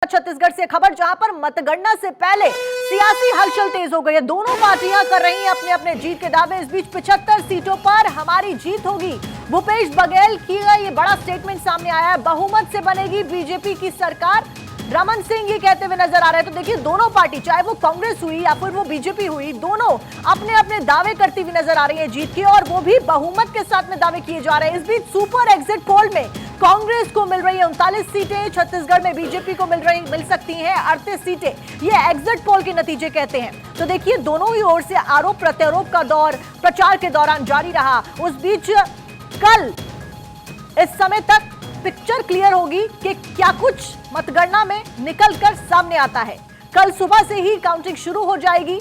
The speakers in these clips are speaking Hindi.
छत्तीसगढ़ से खबर, जहां पर मतगणना से पहले सियासी हलचल तेज हो गई है। दोनों पार्टियां कर रही हैं अपने अपने जीत के दावे। इस बीच 75 सीटों पर हमारी जीत होगी, भूपेश बघेल की ये बड़ा स्टेटमेंट सामने आया है। बहुमत से बनेगी बीजेपी की सरकार, रमन सिंह ये कहते हुए नजर आ रहे हैं। तो देखिए, दोनों पार्टी, चाहे वो कांग्रेस हुई या फिर वो बीजेपी हुई, दोनों अपने अपने दावे करती हुई नजर आ रही है जीत के, और वो भी बहुमत के साथ में दावे किए जा रहे हैं। इस बीच सुपर एग्जिट पोल में कांग्रेस को मिल रही है 39 सीटें, छत्तीसगढ़ में बीजेपी को मिल सकती हैं 38 सीटें। ये एग्जिट पोल के नतीजे कहते हैं। तो देखिए, दोनों ही ओर से आरोप प्रत्यारोप का दौर प्रचार के दौरान जारी रहा। उस बीच कल इस समय तक पिक्चर क्लियर होगी कि क्या कुछ मतगणना में निकलकर सामने आता है। कल सुबह से ही काउंटिंग शुरू हो जाएगी।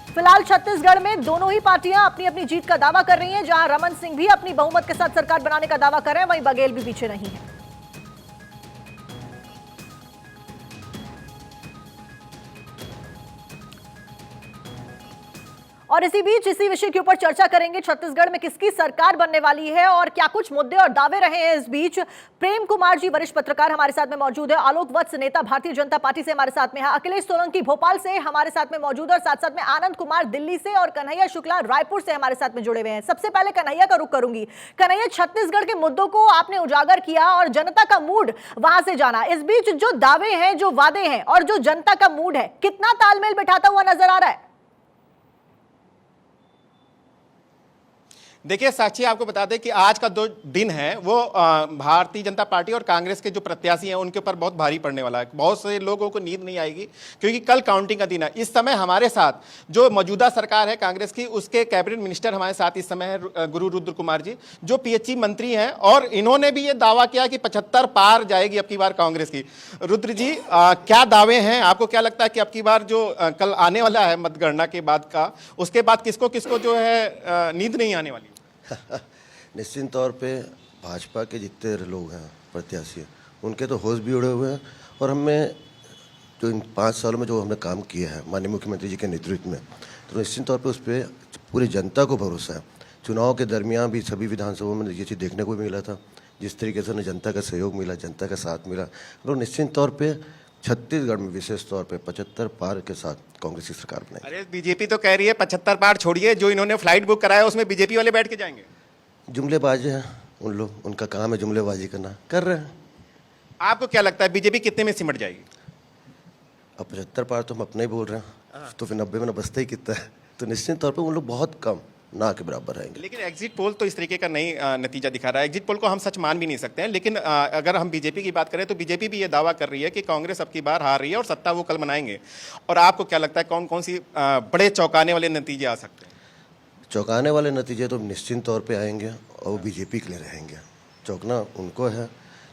फिलहाल छत्तीसगढ़ में दोनों ही पार्टियां अपनी अपनी जीत का दावा कर रही हैं। जहां रमन सिंह भी अपनी बहुमत के साथ सरकार बनाने का दावा कर रहे हैं, वहीं बघेल भी पीछे नहीं है। और इसी बीच इसी विषय के ऊपर चर्चा करेंगे, छत्तीसगढ़ में किसकी सरकार बनने वाली है और क्या कुछ मुद्दे और दावे रहे हैं। इस बीच प्रेम कुमार जी, वरिष्ठ पत्रकार, हमारे साथ में मौजूद है। आलोक वत्स, नेता भारतीय जनता पार्टी से हमारे साथ में है। अखिलेश सोलंकी भोपाल से हमारे साथ में मौजूद है, और साथ साथ में आनंद कुमार दिल्ली से और कन्हैया शुक्ला रायपुर से हमारे साथ में जुड़े हुए हैं। सबसे पहले कन्हैया का रुख करूंगी। कन्हैया, छत्तीसगढ़ के मुद्दों को आपने उजागर किया और जनता का मूड वहां से जाना। इस बीच जो दावे हैं, जो वादे हैं और जो जनता का मूड है, कितना तालमेल बिठाता हुआ नजर आ रहा है? देखिए साक्षी, आपको बता दें कि आज का जो दिन है वो भारतीय जनता पार्टी और कांग्रेस के जो प्रत्याशी हैं उनके ऊपर बहुत भारी पड़ने वाला है। बहुत से लोगों को नींद नहीं आएगी क्योंकि कल काउंटिंग का दिन है। इस समय हमारे साथ जो मौजूदा सरकार है कांग्रेस की, उसके कैबिनेट मिनिस्टर हमारे साथ इस समय है गुरु रुद्र कुमार जी, जो पीएचई मंत्री हैं, और इन्होंने भी ये दावा किया कि 75 पार जाएगी अब की बार कांग्रेस की। रुद्र जी, क्या दावे हैं? आपको क्या लगता है कि अब की बार जो कल आने वाला है मतगणना के बाद का, उसके बाद किसको किसको जो है नींद नहीं आने वाली? निश्चित तौर पे भाजपा के जितने लोग हैं प्रत्याशी, उनके तो होश भी उड़े हुए हैं। और हमें जो इन 5 सालों में जो हमने काम किया है माननीय मुख्यमंत्री जी के नेतृत्व में, तो निश्चित तौर पे उस पर पूरी जनता को भरोसा है। चुनाव के दरमियान भी सभी विधानसभाओं में ये चीज़ देखने को मिला था, जिस तरीके से उन्हें जनता का सहयोग मिला, जनता का साथ मिला। और निश्चित तौर पर छत्तीसगढ़ में विशेष तौर पे 75 पार के साथ कांग्रेस की सरकार बनाई। अरे बीजेपी तो कह रही है 75 पार छोड़िए, जो इन्होंने फ्लाइट बुक कराया उसमें बीजेपी वाले बैठ के जाएंगे। जुमलेबाज हैं उन लोग, उनका काम है जुमलेबाजी करना, कर रहे हैं। आपको क्या लगता है बीजेपी कितने में सिमट जाएगी? अब 75 पार तो हम अपना ही बोल रहे हैं, तो फिर 90 में बचता ही कितना है। तो निश्चित तौर पे उन लोग बहुत कम, ना के बराबर रहेंगे। लेकिन एग्जिट पोल तो इस तरीके का नहीं नतीजा दिखा रहा है। एग्जिट पोल को हम सच मान भी नहीं सकते हैं। लेकिन अगर हम बीजेपी की बात करें तो बीजेपी भी ये दावा कर रही है कि कांग्रेस अब की बार हार रही है और सत्ता वो कल बनाएंगे। और आपको क्या लगता है कौन कौन सी बड़े चौंकाने वाले नतीजे आ सकते हैं? चौंकाने वाले नतीजे तो निश्चित तौर पे आएंगे और वो बीजेपी के लिए रहेंगे। चौंकना उनको है,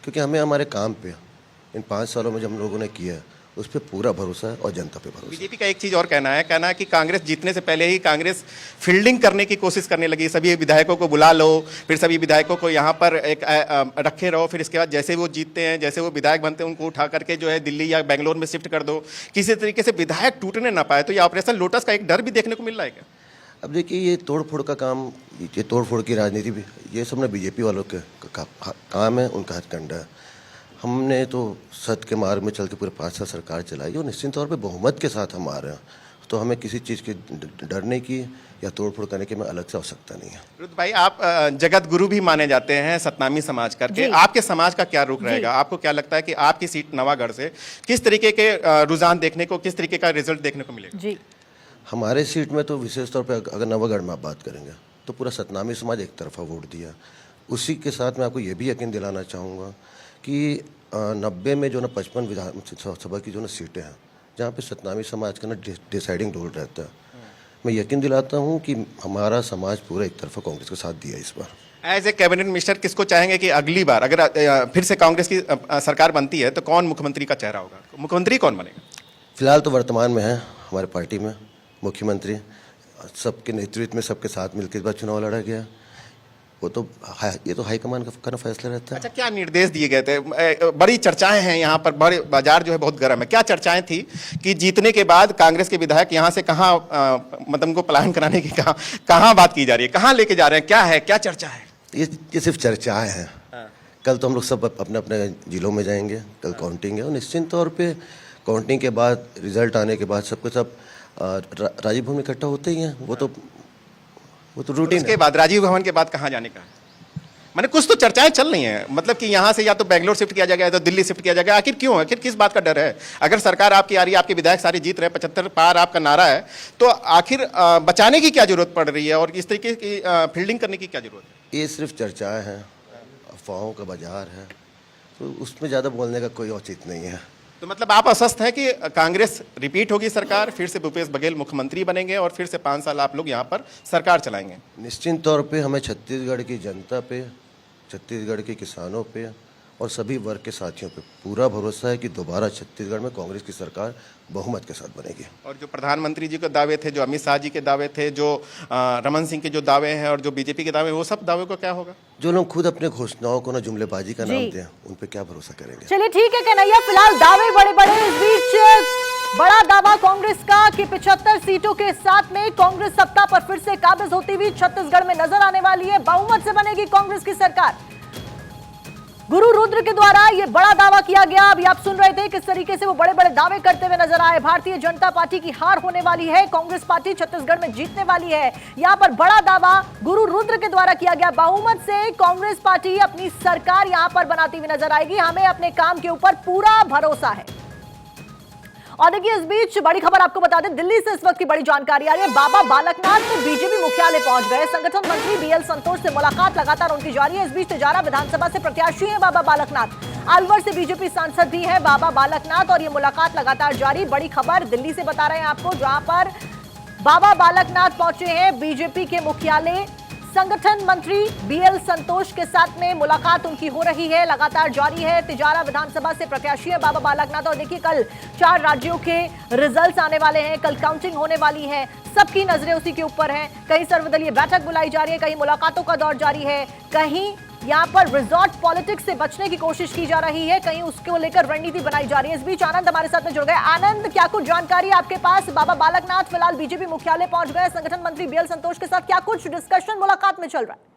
क्योंकि हमें हमारे काम पे इन 5 सालों में जो हम लोगों ने किया है उस पर पूरा भरोसा है और जनता पे भरोसा है। बीजेपी का एक चीज़ और कहना है कि कांग्रेस जीतने से पहले ही कांग्रेस फील्डिंग करने की कोशिश करने लगी। सभी विधायकों को बुला लो, फिर सभी विधायकों को यहाँ पर एक रखे रहो, फिर इसके बाद जैसे वो जीतते हैं, जैसे वो विधायक बनते हैं, उनको उठा करके जो है दिल्ली या बेंगलोर में शिफ्ट कर दो, किसी तरीके से विधायक टूटने ना पाए। तो ये ऑपरेशन लोटस का एक डर भी देखने को मिल रहा है क्या? अब देखिए, ये तोड़ फोड़ का काम, ये तोड़ फोड़ की राजनीति भी, ये सब ना बीजेपी वालों के काम है, उनका हथकंडा है। हमने तो सत्य के मार्ग में चल के पूरे 5 साल सरकार चलाई और निश्चित तौर पे बहुमत के साथ हम आ रहे हैं। तो हमें किसी चीज़ की डरने की या तोड़ फोड़ करने की में अलग से आवश्यकता नहीं है। रुद्र भाई, आप जगत गुरु भी माने जाते हैं सतनामी समाज करके, आपके समाज का क्या रुख रहेगा? आपको क्या लगता है कि आपकी सीट नवागढ़ से किस तरीके के रुझान देखने को, किस तरीके का रिजल्ट देखने को मिलेगा? जी, हमारे सीट में तो विशेष तौर पे अगर नवागढ़ में आप बात करेंगे तो पूरा सतनामी समाज एक तरफा वोट दिया। उसी के साथ मैं आपको ये भी यकीन दिलाना चाहूँगा कि 90 में जो ना 55 विधानसभा की जो ना सीटें हैं जहाँ पे सतनामी समाज का ना डिसाइडिंग रोल रहता है, मैं यकीन दिलाता हूँ कि हमारा समाज पूरा एक तरफा कांग्रेस के साथ दिया इस बार। एज ए कैबिनेट मिनिस्टर किसको चाहेंगे कि अगली बार अगर फिर से कांग्रेस की सरकार बनती है तो कौन मुख्यमंत्री का चेहरा होगा? मुख्यमंत्री कौन बनेगा? फिलहाल तो वर्तमान में है हमारे पार्टी में मुख्यमंत्री, सबके नेतृत्व में सबके साथ मिलकर इस बार चुनाव लड़ा गया। वो तो ये तो हाईकमान का फैसला रहता है। अच्छा, क्या निर्देश दिए गए थे? बड़ी चर्चाएं हैं यहाँ पर, बड़े बाजार जो है बहुत गर्म है। क्या चर्चाएं थी कि जीतने के बाद कांग्रेस के विधायक यहाँ से कहाँ मतलब उनको पलायन कराने की कहाँ बात की जा रही है, कहाँ लेके जा रहे हैं, क्या है, क्या चर्चा है? ये सिर्फ चर्चाएं हैं। कल तो हम लोग सब अपने अपने जिलों में जाएंगे, कल काउंटिंग है और निश्चित तौर पे काउंटिंग के बाद रिजल्ट आने के बाद सबके सब राजीव भवन में इकट्ठा होते ही हैं। वो तो रूटीन उसके बाद राजीव भवन के बाद कहाँ जाने का? मैंने कुछ तो चर्चाएं चल रही हैं, मतलब कि यहाँ से या तो बेंगलोर शिफ्ट किया जाएगा या तो दिल्ली शिफ्ट किया जाएगा। आखिर क्यों? आखिर किस बात का डर है? अगर सरकार आपकी आ रही है, आपके विधायक सारे जीत रहे हैं, 75 पार आपका नारा है, तो आखिर बचाने की क्या जरूरत पड़ रही है और इस तरीके की फील्डिंग करने की क्या जरूरत है? ये सिर्फ चर्चाएं हैं, अफवाहों का बाजार है, तो उसमें ज़्यादा बोलने का कोई औचित्य नहीं है। तो मतलब आप आश्वस्त हैं कि कांग्रेस रिपीट होगी सरकार, फिर से भूपेश बघेल मुख्यमंत्री बनेंगे और फिर से 5 साल आप लोग यहाँ पर सरकार चलाएंगे? निश्चित तौर पे हमें छत्तीसगढ़ की जनता पे, छत्तीसगढ़ के किसानों पे और सभी वर्ग के साथियों पे पूरा भरोसा है कि दोबारा छत्तीसगढ़ में कांग्रेस की सरकार बहुमत के साथ बनेगी। और जो प्रधानमंत्री जी के दावे थे, जो अमित शाह जी के दावे थे, जो रमन सिंह के जो दावे हैं और जो बीजेपी के दावे, वो सब दावे को क्या होगा? जो लोग खुद अपने घोषणाओं को ना जुमलेबाजी का नाम दें, उन पे क्या भरोसा करेंगे? चलिए ठीक है कन्हैया, फिलहाल दावे बड़े बड़े। इस बीच बड़ा दावा कांग्रेस का कि 75 सीटों के साथ में कांग्रेस सत्ता पर फिर से काबिज होती हुई छत्तीसगढ़ में नजर आने वाली है। बहुमत से बनेगी कांग्रेस की सरकार। गुरु रुद्र के द्वारा यह बड़ा दावा किया गया। अभी आप सुन रहे थे किस तरीके से वो बड़े बड़े दावे करते हुए नजर आए। भारतीय जनता पार्टी की हार होने वाली है, कांग्रेस पार्टी छत्तीसगढ़ में जीतने वाली है। यहां पर बड़ा दावा गुरु रुद्र के द्वारा किया गया। बहुमत से कांग्रेस पार्टी अपनी सरकार यहां पर बनाती हुई नजर आएगी। हमें अपने काम के ऊपर पूरा भरोसा है। और देखिए इस बीच बड़ी खबर आपको बता दें, दिल्ली से इस वक्त की बड़ी जानकारी आ रही है। बाबा बालकनाथ बीजेपी मुख्यालय पहुंच गए। संगठन मंत्री बीएल संतोष से मुलाकात लगातार उनकी जारी है। इस बीच तिजारा विधानसभा से प्रत्याशी हैं बाबा बालकनाथ। अलवर से बीजेपी सांसद भी हैं बाबा बालकनाथ और ये मुलाकात लगातार जारी। बड़ी खबर दिल्ली से बता रहे हैं आपको, जहां पर बाबा बालकनाथ पहुंचे हैं बीजेपी के मुख्यालय। संगठन मंत्री बीएल संतोष के साथ में मुलाकात उनकी हो रही है, लगातार जारी है। तिजारा विधानसभा से प्रत्याशी है बाबा बालकनाथ। और देखिए कल 4 राज्यों के रिजल्ट्स आने वाले हैं, कल काउंटिंग होने वाली है, सबकी नजरें उसी के ऊपर हैं। कहीं सर्वदलीय बैठक बुलाई जा रही है, कहीं मुलाकातों का दौर जारी है, कहीं यहाँ पर रिजॉर्ट पॉलिटिक्स से बचने की कोशिश की जा रही है, कहीं उसको लेकर रणनीति बनाई जा रही है। इस बीच आनंद हमारे साथ में जुड़ गए। आनंद, क्या कुछ जानकारी आपके पास? बाबा बालकनाथ फिलहाल बीजेपी मुख्यालय पहुंच गए, संगठन मंत्री बीएल संतोष के साथ क्या कुछ डिस्कशन मुलाकात में चल रहा है?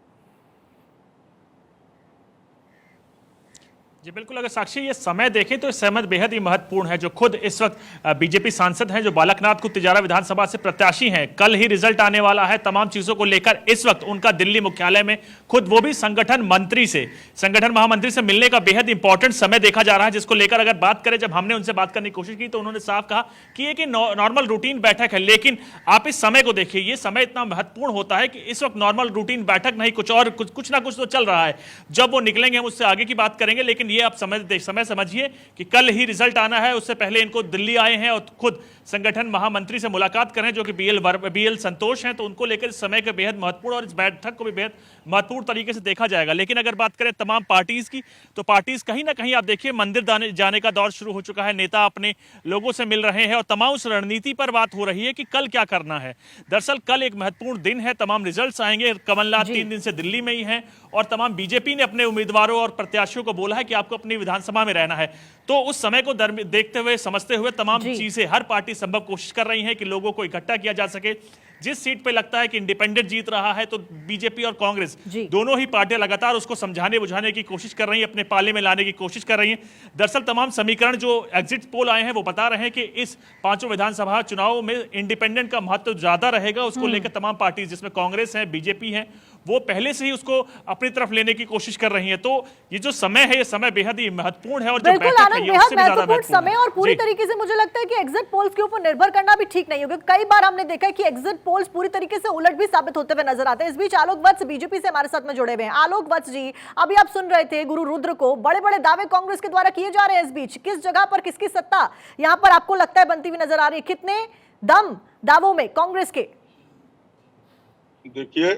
जी बिल्कुल, अगर साक्षी ये समय देखें तो समय बेहद ही महत्वपूर्ण है। जो खुद इस वक्त बीजेपी सांसद हैं, जो बालकनाथ को तिजारा विधानसभा से प्रत्याशी हैं, कल ही रिजल्ट आने वाला है। तमाम चीजों को लेकर इस वक्त उनका दिल्ली मुख्यालय में खुद वो भी संगठन महामंत्री से मिलने का बेहद इंपॉर्टेंट समय देखा जा रहा है। जिसको लेकर अगर बात करें, जब हमने उनसे बात करने की कोशिश की तो उन्होंने साफ कहा कि ये नॉर्मल रूटीन बैठक है। लेकिन आप इस समय को देखिए, ये समय इतना महत्वपूर्ण होता है कि इस वक्त नॉर्मल रूटीन बैठक नहीं, कुछ ना कुछ तो चल रहा है। जब वो निकलेंगे हम उससे आगे की बात करेंगे, लेकिन ये आप समय समझिए कि कल ही रिजल्ट आना है। उससे पहले इनको दिल्ली आए हैं और खुद संगठन महामंत्री से मुलाकात करें, जो कि बीएल संतोष हैं। तो उनको लेकर इस समय के बेहद महत्वपूर्ण और इस बैठक को भी बेहद महत्वपूर्ण तरीके से देखा जाएगा। लेकिन अगर बात करें तमाम पार्टीज की, तो पार्टीज कहीं ना कहीं आप देखिए मंदिर जाने का दौर शुरू हो चुका है। नेता अपने लोगों से मिल रहे हैं और तमाम उस रणनीति पर बात हो रही है कि कल क्या करना है। दरअसल कल एक महत्वपूर्ण दिन है, तमाम रिजल्ट आएंगे। कमलनाथ 3 दिन से दिल्ली में ही हैं और तमाम बीजेपी ने अपने उम्मीदवारों और प्रत्याशियों को बोला है कि आपको अपनी विधानसभा में रहना है। तो उस समय को देखते हुए, समझते हुए तमाम चीजें हर पार्टी संभव कोशिश कर रही है कि लोगों को इकट्ठा किया जा सके। जिस सीट पे लगता है कि इंडिपेंडेंट जीत रहा है, तो बीजेपी और कांग्रेस दोनों ही पार्टियां लगातार उसको समझाने बुझाने की कोशिश कर रही हैं, अपने पाले में लाने की कोशिश कर रही हैं। दरअसल तमाम समीकरण जो एग्जिट पोल आए हैं वो बता रहे हैं कि इस 5 विधानसभा चुनाव में इंडिपेंडेंट का महत्व ज्यादा रहेगा। उसको लेकर तमाम पार्टी, जिसमें कांग्रेस है, बीजेपी है, वो पहले से ही उसको अपनी तरफ लेने की कोशिश कर रही है। तो ये जो समय है, ये समय बेहद ही महत्वपूर्ण है और जो बैठक है ये उससे भी ज्यादा महत्वपूर्ण समय। और पूरी तरीके से मुझे लगता है कि एग्जिट पोल्स के ऊपर निर्भर करना भी ठीक नहीं होगा। कई बार हमने देखा है कि एग्जिट पोल्स पूरी तरीके से उलट भी साबित होते हुए नजर आते हैं। इस बीच आलोक वत्स बीजेपी से हमारे साथ में जुड़े हुए हैं। आलोक वत्स जी, अभी आप सुन रहे थे गुरु रुद्र को, बड़े बड़े दावे कांग्रेस के द्वारा किए जा रहे हैं। इस बीच किस जगह पर किसकी सत्ता यहां पर आपको लगता है बनती हुई नजर आ रही है? कितने दम दावों में कांग्रेस के? देखिए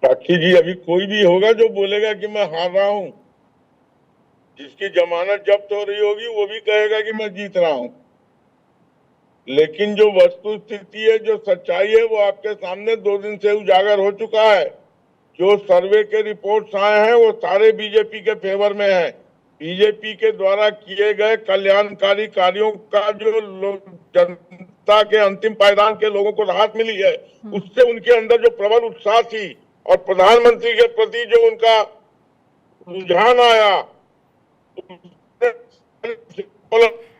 साक्षी जी, अभी कोई भी होगा जो बोलेगा कि मैं हार रहा हूं, जिसकी जमानत जब्त हो रही होगी वो भी कहेगा कि मैं जीत रहा हूं। लेकिन जो वस्तु स्थिति है, जो सच्चाई है, वो आपके सामने 2 दिन से उजागर हो चुका है। जो सर्वे के रिपोर्ट्स आए हैं वो सारे बीजेपी के फेवर में है। बीजेपी के द्वारा किए गए कल्याणकारी कार्यों का जो जनता के अंतिम पायदान के लोगों को राहत मिली है, उससे उनके अंदर जो प्रबल उत्साह थी और प्रधानमंत्री के प्रति जो उनका रुझान आया।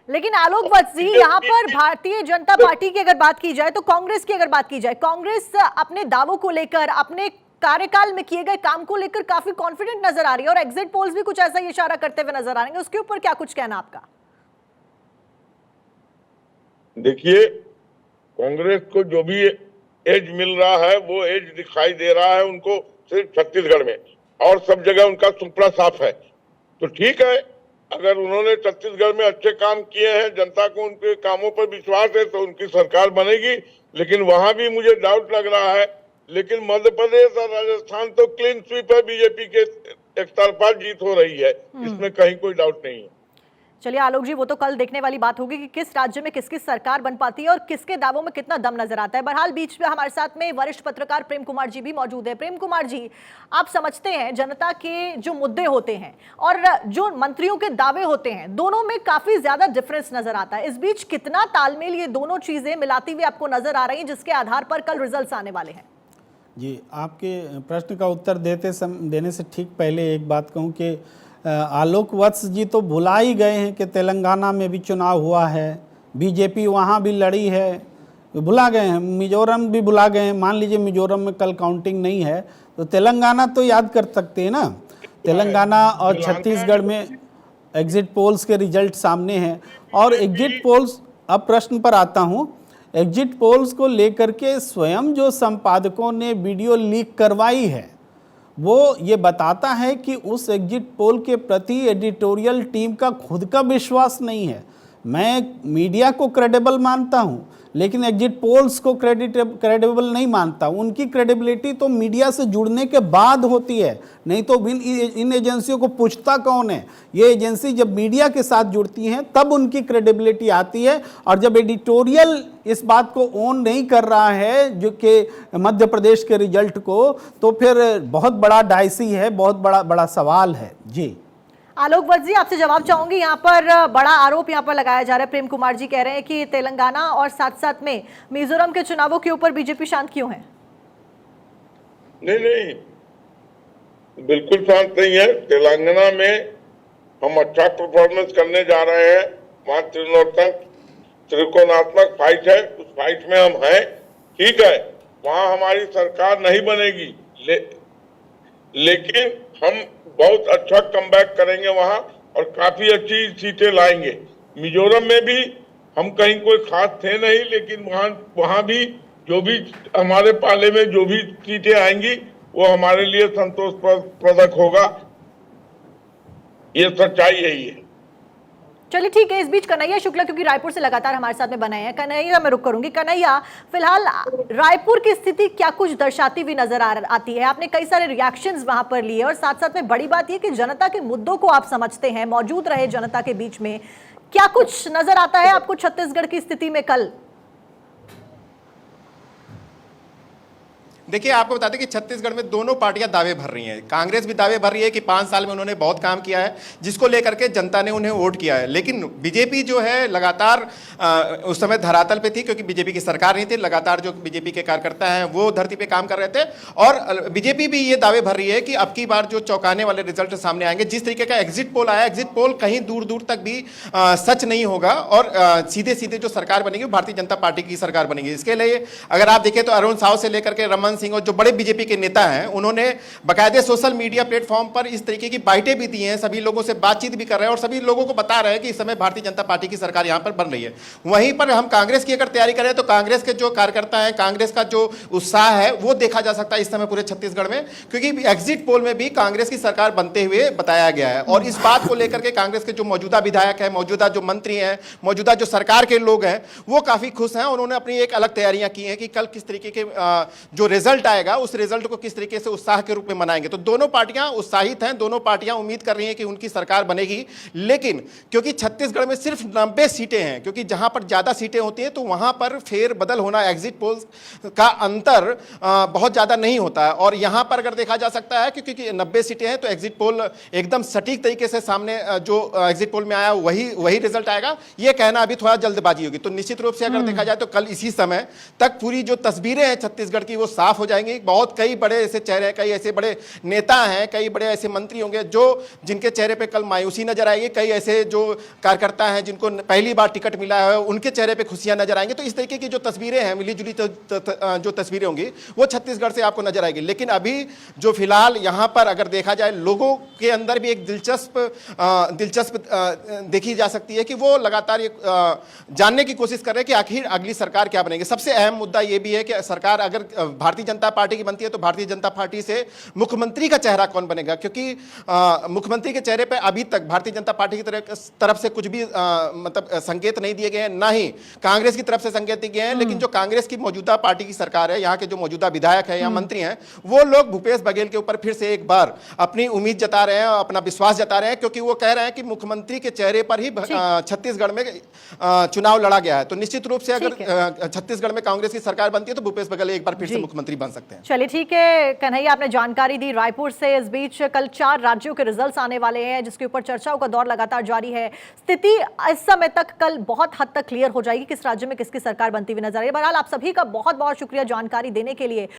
लेकिन आलोक वत्स जी, यहाँ पर भारतीय जनता पार्टी की अगर बात की जाए तो कांग्रेस की अगर बात की जाए, कांग्रेस अपने दावों को लेकर, अपने कार्यकाल में किए गए काम को लेकर काफी कॉन्फिडेंट नजर आ रही है और एग्जिट पोल्स भी कुछ ऐसा ही इशारा करते हुए नजर आ रहे हैं। उसके ऊपर क्या कुछ कहना आपका? देखिए, कांग्रेस को जो भी एज मिल रहा है वो एज दिखाई दे रहा है उनको सिर्फ छत्तीसगढ़ में, और सब जगह उनका सुपड़ा साफ है। तो ठीक है, अगर उन्होंने छत्तीसगढ़ में अच्छे काम किए हैं, जनता को उनके कामों पर विश्वास है, तो उनकी सरकार बनेगी। लेकिन वहां भी मुझे डाउट लग रहा है। लेकिन मध्य प्रदेश और राजस्थान तो क्लीन स्वीप है, बीजेपी के एक तरफा जीत हो रही है, इसमें कहीं कोई डाउट नहीं है। चलिए आलोक जी, वो तो कल देखने वाली बात होगी कि किस राज्य में किसकी सरकार बन पाती है और किसके दावों में कितना दम नजर आता है। बहरहाल बीच में हमारे साथ में वरिष्ठ पत्रकार प्रेम कुमार जी भी मौजूद है। प्रेम कुमार जी, आप समझते हैं जनता के जो मुद्दे होते हैं और जो मंत्रियों के दावे होते हैं, दोनों में काफी ज्यादा डिफरेंस नजर आता है। इस बीच कितना तालमेल ये दोनों चीजें मिलाती हुई आपको नजर आ रही है, जिसके आधार पर कल रिजल्ट आने वाले हैं? जी, आपके प्रश्न का उत्तर देने से ठीक पहले एक बात कहूँ कि आलोक वत्स जी तो भुला ही गए हैं कि तेलंगाना में भी चुनाव हुआ है, बीजेपी वहाँ भी लड़ी है, भुला गए हैं। मिजोरम भी भुला गए हैं। मान लीजिए मिजोरम में कल काउंटिंग नहीं है तो तेलंगाना तो याद कर सकते हैं ना। तेलंगाना और छत्तीसगढ़ में एग्जिट पोल्स के रिजल्ट सामने हैं। और एग्जिट पोल्स, अब प्रश्न पर आता हूँ, एग्जिट पोल्स को लेकर के स्वयं जो संपादकों ने वीडियो लीक करवाई है वो ये बताता है कि उस एग्जिट पोल के प्रति एडिटोरियल टीम का खुद का विश्वास नहीं है। मैं मीडिया को क्रेडिबल मानता हूँ लेकिन एग्जिट पोल्स को क्रेडिबल नहीं मानता। उनकी क्रेडिबिलिटी तो मीडिया से जुड़ने के बाद होती है, नहीं तो इन एजेंसियों को पूछता कौन है। ये एजेंसी जब मीडिया के साथ जुड़ती हैं तब उनकी क्रेडिबिलिटी आती है। और जब एडिटोरियल इस बात को ओन नहीं कर रहा है जो कि मध्य प्रदेश के रिजल्ट को, तो फिर बहुत बड़ा डायसी है, बहुत बड़ा सवाल है। जी आलोक वत्स जी, आपसे जवाब चाहूंगी। यहाँ पर बड़ा आरोप यहाँ पर लगाया जा रहा है। प्रेम कुमार जी कह रहे हैं कि तेलंगाना और साथ साथ में मिजोरम के चुनावों के ऊपर बीजेपी शांत क्यों है? नहीं, बिल्कुल शांत नहीं है। तेलंगाना में हम अच्छा परफॉर्मेंस करने जा रहे हैं। वहाँ त्रिकोणात्मक फाइट है, उस फाइट में हम हैं। ठीक है, वहाँ हमारी सरकार नहीं बनेगी, लेकिन हम बहुत अच्छा कमबैक करेंगे वहां और काफी अच्छी सीटें लाएंगे। मिजोरम में भी हम कहीं कोई खास थे नहीं, लेकिन वहां भी जो भी हमारे पाले में जो भी सीटें आएंगी वो हमारे लिए संतोषप्रदक होगा। ये सच्चाई यही है। चलिए ठीक है। इस बीच कन्हैया शुक्ला क्योंकि रायपुर से लगातार हमारे साथ में बनाए हैं, कन्हैया मैं रुक करूंगी। कन्हैया, फिलहाल रायपुर की स्थिति क्या कुछ दर्शाती हुई नजर आती है? आपने कई सारे रिएक्शंस वहां पर लिए और साथ साथ में बड़ी बात यह कि जनता के मुद्दों को आप समझते हैं, मौजूद रहे जनता के बीच में। क्या कुछ नजर आता है आपको छत्तीसगढ़ की स्थिति में कल? देखिए, आपको बता दें कि छत्तीसगढ़ में दोनों पार्टियां दावे भर रही हैं। कांग्रेस भी दावे भर रही है कि 5 साल में उन्होंने बहुत काम किया है, जिसको लेकर के जनता ने उन्हें वोट किया है। लेकिन बीजेपी जो है लगातार उस समय धरातल पे थी, क्योंकि बीजेपी की सरकार नहीं थी। लगातार जो बीजेपी के कार्यकर्ता हैं वो धरती पे काम कर रहे थे। और बीजेपी भी ये दावे भर रही है कि अब की बार जो चौंकाने वाले रिजल्ट सामने आएंगे, जिस तरीके का एग्जिट पोल आया, एग्जिट पोल कहीं दूर दूर तक भी सच नहीं होगा और सीधे सीधे जो सरकार बनेगी भारतीय जनता पार्टी की सरकार बनेगी। इसके लिए अगर आप देखें तो अरुण साव से लेकर के रमन सिंह और जो बड़े बीजेपी के नेता हैं, उन्होंने बाकायदे सोशल मीडिया प्लेटफॉर्म पर इस तरीके की बाइटें भी दी हैं, सभी लोगों से बातचीत भी कर रहे हैं और सभी लोगों को बता रहे हैं कि इस समय भारतीय जनता पार्टी की सरकार यहां पर बन रही है। वहीं पर हम कांग्रेस की अगर तैयारी करें तो कांग्रेस के जो कार्यकर्ता हैं, कांग्रेस का जो उत्साह है वो देखा जा सकता है इस समय पूरे छत्तीसगढ़ में, क्योंकि एग्जिट पोल में भी कांग्रेस की सरकार बनते हुए बताया गया है। और इस बात को लेकर के कांग्रेस के जो मौजूदा विधायक है, मौजूदा जो मंत्री हैं, मौजूदा जो सरकार के लोग हैं, वो काफी खुश हैं और उन्होंने अपनी एक अलग तैयारियां की हैं कि कल किस तरीके के जो रिजल्ट आएगा उस रिजल्ट को किस तरीके से उत्साह के रूप में मनाएंगे। तो दोनों पार्टियां उत्साहित हैं, दोनों पार्टियां उम्मीद कर रही हैं कि उनकी सरकार बनेगी। लेकिन क्योंकि छत्तीसगढ़ में सिर्फ 90 सीटें हैं, क्योंकि जहां पर ज्यादा सीटें होती हैं तो वहां पर फेर बदल होना, एग्जिट पोल का अंतर बहुत ज्यादा नहीं होता है। और यहां पर अगर देखा जा सकता है क्योंकि 90 सीटें हैं तो एग्जिट पोल एकदम सटीक तरीके से सामने जो एग्जिट पोल में आया वही रिजल्ट आएगा, यह कहना अभी थोड़ा जल्दबाजी होगी। तो निश्चित रूप से अगर देखा जाए तो कल इसी समय तक पूरी जो तस्वीरें हैं छत्तीसगढ़ की वो साफ साफ हो जाएंगी। बहुत कई बड़े ऐसे चेहरे हैं, कई ऐसे बड़े नेता हैं, कई बड़े ऐसे मंत्री होंगे जो जिनके चेहरे पे कल मायूसी नजर आएगी, कई ऐसे जो कार्यकर्ता हैं जिनको पहली बार टिकट मिला है उनके चेहरे पे खुशियां नजर आएंगी। तो इस तरीके की जो तस्वीरें हैं, मिली जुली जो तस्वीरें होंगी वो छत्तीसगढ़ से आपको नजर आएगी। लेकिन अभी जो फिलहाल यहाँ पर अगर देखा जाए, लोगों के अंदर भी एक दिलचस्प देखी जा सकती है कि वो लगातार ये जानने की कोशिश कर रहे हैं कि आखिर अगली सरकार क्या बनेगी। सबसे अहम मुद्दा ये भी है कि सरकार अगर भारतीय जनता पार्टी की बनती है तो भारतीय जनता पार्टी से मुख्यमंत्री का चेहरा कौन बनेगा, क्योंकि मुख्यमंत्री के चेहरे पे अभी तक भारतीय जनता पार्टी की तरफ से कुछ भी मतलब संकेत नहीं दिए गए हैं, ना ही कांग्रेस की तरफ से संकेत दिए गए हैं। लेकिन जो कांग्रेस की मौजूदा पार्टी की सरकार है, यहाँ के जो मौजूदा विधायक है या मंत्री हैं, वो लोग भूपेश बघेल के ऊपर फिर से एक बार अपनी उम्मीद जता रहे हैं, अपना विश्वास जता रहे हैं, क्योंकि वो कह रहे हैं कि मुख्यमंत्री के चेहरे पर ही छत्तीसगढ़ में चुनाव लड़ा गया है। तो निश्चित रूप से अगर छत्तीसगढ़ में कांग्रेस की सरकार बनती है तो भूपेश बघेल एक बार फिर से मुख्यमंत्री बन सकते हैं। चलिए ठीक है कन्हैया, आपने जानकारी दी रायपुर से। इस बीच कल 4 राज्यों के रिजल्ट्स आने वाले हैं जिसके ऊपर चर्चाओं का दौर लगातार जारी है। स्थिति इस समय तक कल बहुत हद तक क्लियर हो जाएगी किस राज्य में किसकी सरकार बनती हुई नजर आ रही है। बहरहाल आप सभी का बहुत बहुत शुक्रिया जानकारी देने के लिए।